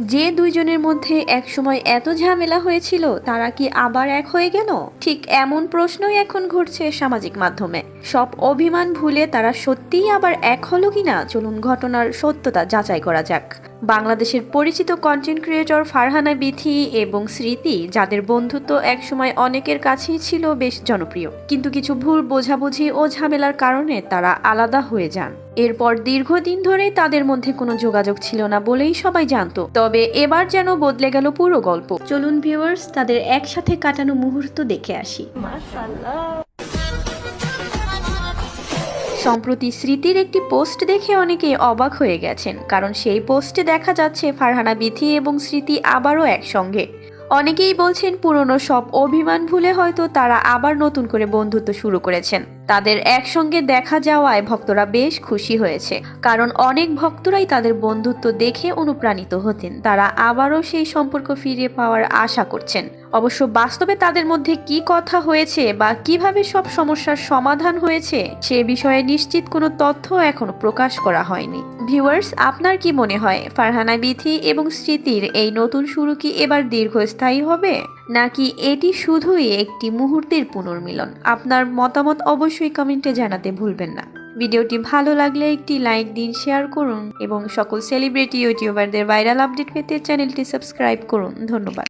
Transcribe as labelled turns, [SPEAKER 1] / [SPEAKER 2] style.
[SPEAKER 1] যে দুইজনের মধ্যে একসময় এত ঝামেলা হয়েছিল তারা কি আবার এক হয়ে গেল? ঠিক এমন প্রশ্নই এখন ঘটছে সামাজিক মাধ্যমে। সব অভিমান ভুলে তারা সত্যিই আবার এক হলো কিনা, চলুন ঘটনার সত্যতা যাচাই করা যাক। বাংলাদেশের পরিচিত কন্টেন্ট ক্রিয়েটর ফারহানা বিথি এবং স্মৃতি, যাদের বন্ধুত্ব একসময় অনেকের কাছেই ছিল বেশ জনপ্রিয়, কিন্তু কিছু ভুল বোঝাবুঝি ও ঝামেলার কারণে তারা আলাদা হয়ে যান। এরপর দীর্ঘদিন ধরে তাদের মধ্যে কোনো যোগাযোগ ছিল না বলেই সবাই জানতো, তবে এবার যেন বদলে গেল পুরো গল্প। চলুন ভিউয়ার্স, তাদের একসাথে কাটানো মুহূর্ত দেখে আসি। সম্প্রতি স্মৃতির একটি পোস্ট দেখে অনেকে অবাক হয়ে গেছেন, কারণ সেই পোস্টে দেখা যাচ্ছে ফারহানা বিথি এবং স্মৃতি আবারও একসঙ্গে। অনেকেই বলছেন পুরনো সব অভিমান ভুলে হয়তো তারা আবার নতুন করে বন্ধুত্ব শুরু করেছেন। তাদের একসঙ্গে দেখা যাওয়ায় ভক্তরা বেশ খুশি হয়েছে, কারণ অনেক ভক্তরাই তাদের বন্ধুত্ব দেখে অনুপ্রাণিত হতেন। তারা আবারও সেই সম্পর্ক ফিরে পাওয়ার আশা করছেন। অবশ্য বাস্তবে তাদের মধ্যে কি কথা হয়েছে বা কিভাবে সব সমস্যার সমাধান হয়েছে সে বিষয়ে নিশ্চিত কোনো তথ্য এখনো প্রকাশ করা হয়নি। ভিউয়ার্স, আপনার কি মনে হয় ফারহানা বিথি এবং স্মৃতির এই নতুন শুরু কি এবার দীর্ঘস্থায়ী হবে, নাকি এটি শুধুই একটি মুহূর্তের পুনর্মিলন? আপনার মতামত অবশ্যই কমেন্টে জানাতে ভুলবেন না। ভিডিওটি ভালো লাগলে একটি লাইক দিন, শেয়ার করুন এবং সকল সেলিব্রিটি ইউটিউবারদের ভাইরাল আপডেট পেতে চ্যানেলটি সাবস্ক্রাইব করুন। ধন্যবাদ।